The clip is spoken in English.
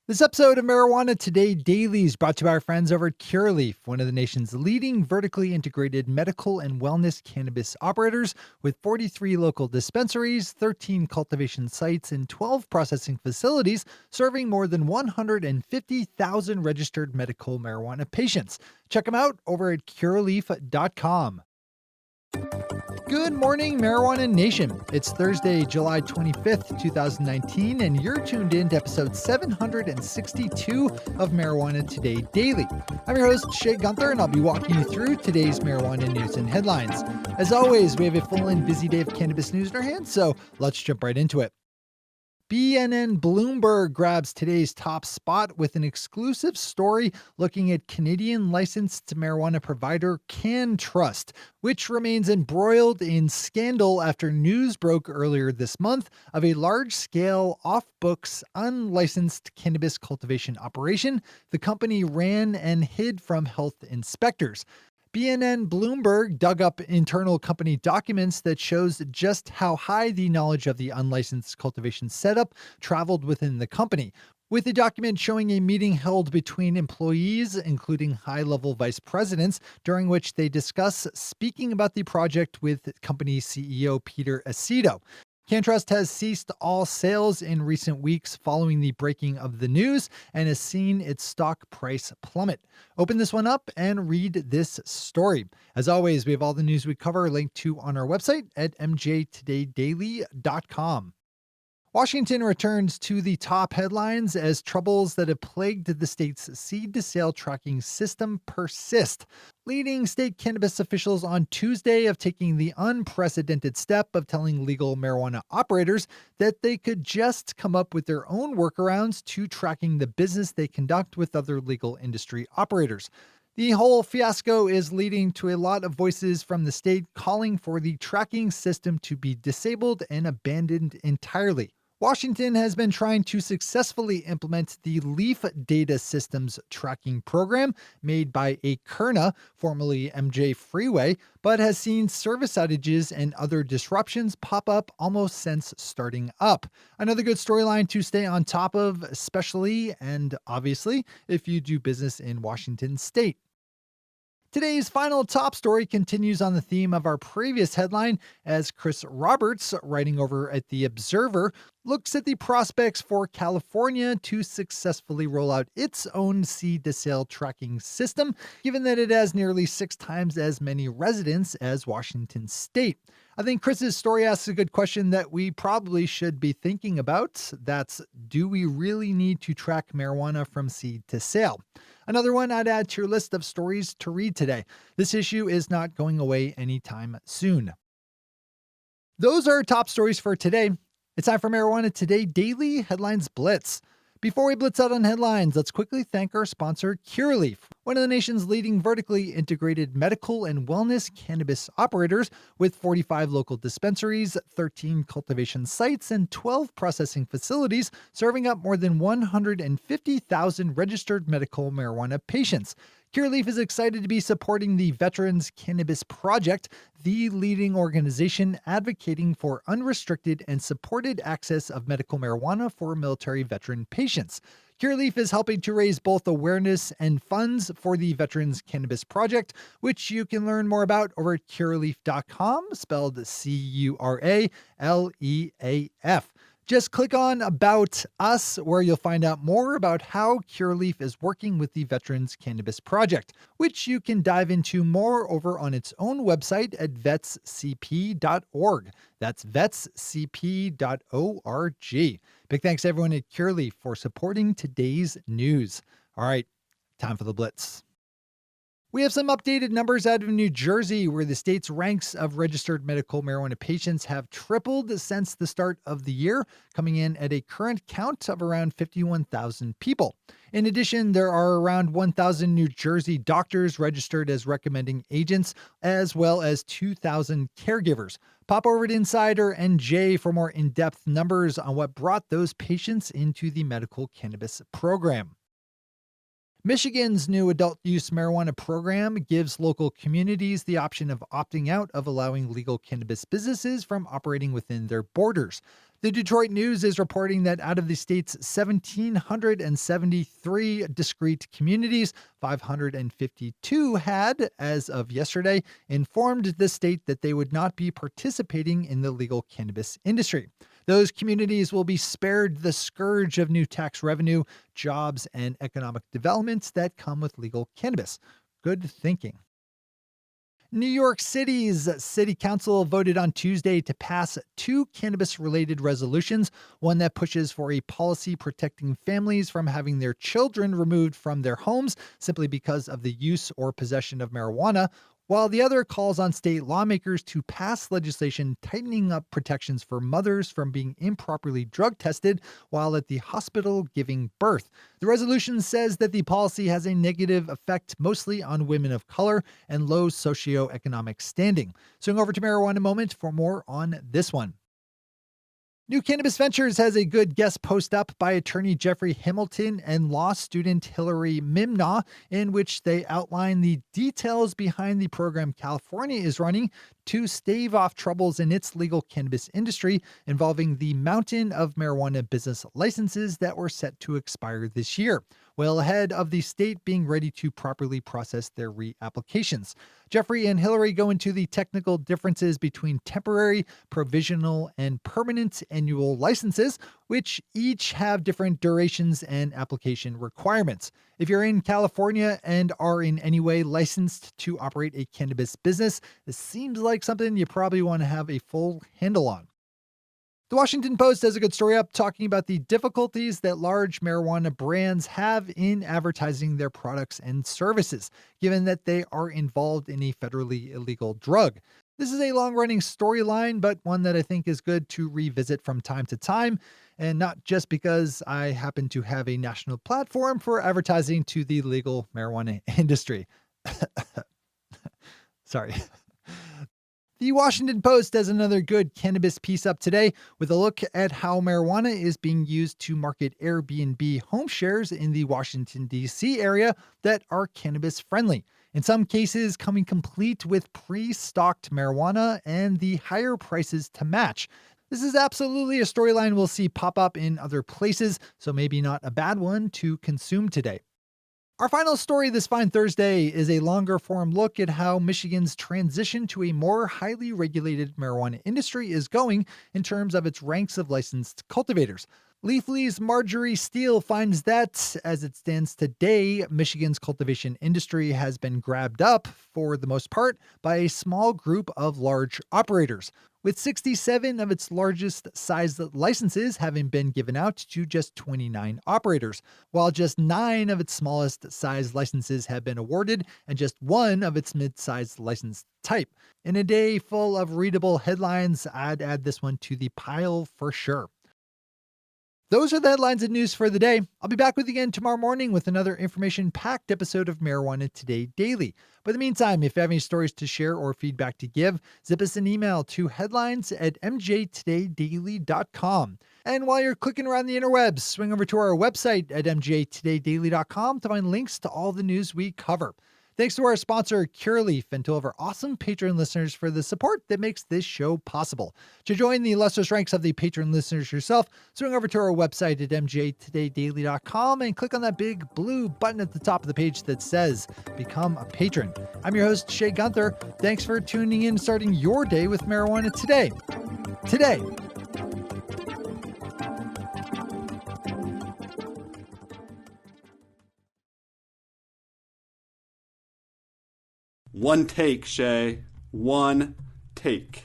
This episode of Marijuana Today Daily is brought to you by our friends over at Curaleaf, one of the nation's leading vertically integrated medical and wellness cannabis operators, with 43 local dispensaries, 13 cultivation sites, and 12 processing facilities, serving more than 150,000 registered medical marijuana patients. Check them out over at curaleaf.com. Good morning, Marijuana Nation. It's Thursday, July 25th, 2019, and you're tuned in to episode 762 of Marijuana Today Daily. I'm your host, Shay Gunther, and I'll be walking you through today's marijuana news and headlines. As always, we have a full and busy day of cannabis news in our hands, so let's jump right into it. BNN Bloomberg grabs today's top spot with an exclusive story looking at Canadian licensed marijuana provider CannTrust, which remains embroiled in scandal after news broke earlier this month of a large-scale, off-books, unlicensed cannabis cultivation operation the company ran and hid from health inspectors. BNN Bloomberg dug up internal company documents that shows just how high the knowledge of the unlicensed cultivation setup traveled within the company, with the document showing a meeting held between employees, including high-level vice presidents, during which they discuss speaking about the project with company CEO Peter Aceto. CannTrust has ceased all sales in recent weeks following the breaking of the news and has seen its stock price plummet. Open this one up and read this story. As always, we have all the news we cover linked to on our website at mjtodaydaily.com. Washington returns to the top headlines as troubles that have plagued the state's seed-to-sale tracking system persist, leading state cannabis officials on Tuesday of taking the unprecedented step of telling legal marijuana operators that they could just come up with their own workarounds to tracking the business they conduct with other legal industry operators. The whole fiasco is leading to a lot of voices from the state calling for the tracking system to be disabled and abandoned entirely. Washington has been trying to successfully implement the Leaf Data Systems tracking program made by Akerna, formerly MJ Freeway, but has seen service outages and other disruptions pop up almost since starting up. Another good storyline to stay on top of, especially and obviously if you do business in Washington state. Today's final top story continues on the theme of our previous headline as Chris Roberts, writing over at The Observer, looks at the prospects for California to successfully roll out its own seed-to-sale tracking system, given that it has nearly 6 times as many residents as Washington state. I think Chris's story asks a good question that we probably should be thinking about. That's, do we really need to track marijuana from seed to sale? Another one I'd add to your list of stories to read today. This issue is not going away anytime soon. Those are our top stories for today. It's time for Marijuana Today Daily Headlines Blitz. Before we blitz out on headlines, let's quickly thank our sponsor, Curaleaf, one of the nation's leading vertically integrated medical and wellness cannabis operators with 45 local dispensaries, 13 cultivation sites, and 12 processing facilities, serving up more than 150,000 registered medical marijuana patients. Curaleaf is excited to be supporting the Veterans Cannabis Project, the leading organization advocating for unrestricted and supported access of medical marijuana for military veteran patients. Curaleaf is helping to raise both awareness and funds for the Veterans Cannabis Project, which you can learn more about over at curaleaf.com, spelled Curaleaf. Just click on About Us, where you'll find out more about how Curaleaf is working with the Veterans Cannabis Project, which you can dive into more over on its own website at vetscp.org. That's vetscp.org. Big thanks to everyone at Curaleaf for supporting today's news. All right, time for the Blitz. We have some updated numbers out of New Jersey, where the state's ranks of registered medical marijuana patients have tripled since the start of the year, coming in at a current count of around 51,000 people. In addition, there are around 1,000 New Jersey doctors registered as recommending agents, as well as 2,000 caregivers. Pop over to Insider NJ for more in-depth numbers on what brought those patients into the medical cannabis program. Michigan's new adult use marijuana program gives local communities the option of opting out of allowing legal cannabis businesses from operating within their borders. The Detroit News is reporting that out of the state's 1,773 discrete communities, 552 had, as of yesterday, informed the state that they would not be participating in the legal cannabis industry. Those communities will be spared the scourge of new tax revenue, jobs, and economic developments that come with legal cannabis. Good thinking. New York City's City Council voted on Tuesday to pass two cannabis-related resolutions, one that pushes for a policy protecting families from having their children removed from their homes simply because of the use or possession of marijuana, while the other calls on state lawmakers to pass legislation tightening up protections for mothers from being improperly drug tested while at the hospital giving birth. The resolution says that the policy has a negative effect mostly on women of color and low socioeconomic standing. Swing over to Marijuana Moment for more on this one. New Cannabis Ventures has a good guest post up by attorney Jeffrey Hamilton and law student Hillary Mimnaugh, in which they outline the details behind the program California is running to stave off troubles in its legal cannabis industry involving the mountain of marijuana business licenses that were set to expire this year, well ahead of the state being ready to properly process their reapplications. Jeffrey and Hillary go into the technical differences between temporary, provisional, and permanent annual licenses, which each have different durations and application requirements. If you're in California and are in any way licensed to operate a cannabis business, this seems like something you probably want to have a full handle on. The Washington Post has a good story up talking about the difficulties that large marijuana brands have in advertising their products and services, given that they are involved in a federally illegal drug. This is a long-running storyline, but one that I think is good to revisit from time to time, and not just because I happen to have a national platform for advertising to the legal marijuana industry. Sorry. The Washington Post has another good cannabis piece up today with a look at how marijuana is being used to market Airbnb home shares in the Washington, D.C. area that are cannabis friendly. In some cases, coming complete with pre-stocked marijuana and the higher prices to match. This is absolutely a storyline we'll see pop up in other places, so maybe not a bad one to consume today. Our final story this fine Thursday is a longer form look at how Michigan's transition to a more highly regulated marijuana industry is going in terms of its ranks of licensed cultivators. Leafly's Marjorie Steele finds that, as it stands today, Michigan's cultivation industry has been grabbed up, for the most part, by a small group of large operators, with 67 of its largest sized licenses having been given out to just 29 operators, while just 9 of its smallest sized licenses have been awarded and just 1 of its mid-sized license type. In a day full of readable headlines, I'd add this one to the pile for sure. Those are the headlines and news for the day. I'll be back with you again tomorrow morning with another information-packed episode of Marijuana Today Daily. But in the meantime, if you have any stories to share or feedback to give, zip us an email to headlines@mjtodaydaily.com. And while you're clicking around the interwebs, swing over to our website at mjtodaydaily.com to find links to all the news we cover. Thanks to our sponsor, Cureleaf, and to all of our awesome Patreon listeners for the support that makes this show possible. To join the illustrious ranks of the Patreon listeners yourself, swing over to our website at mjtodaydaily.com and click on that big blue button at the top of the page that says Become a Patron. I'm your host, Shay Gunther. Thanks for tuning in and starting your day with marijuana today. One take, Shay. One take.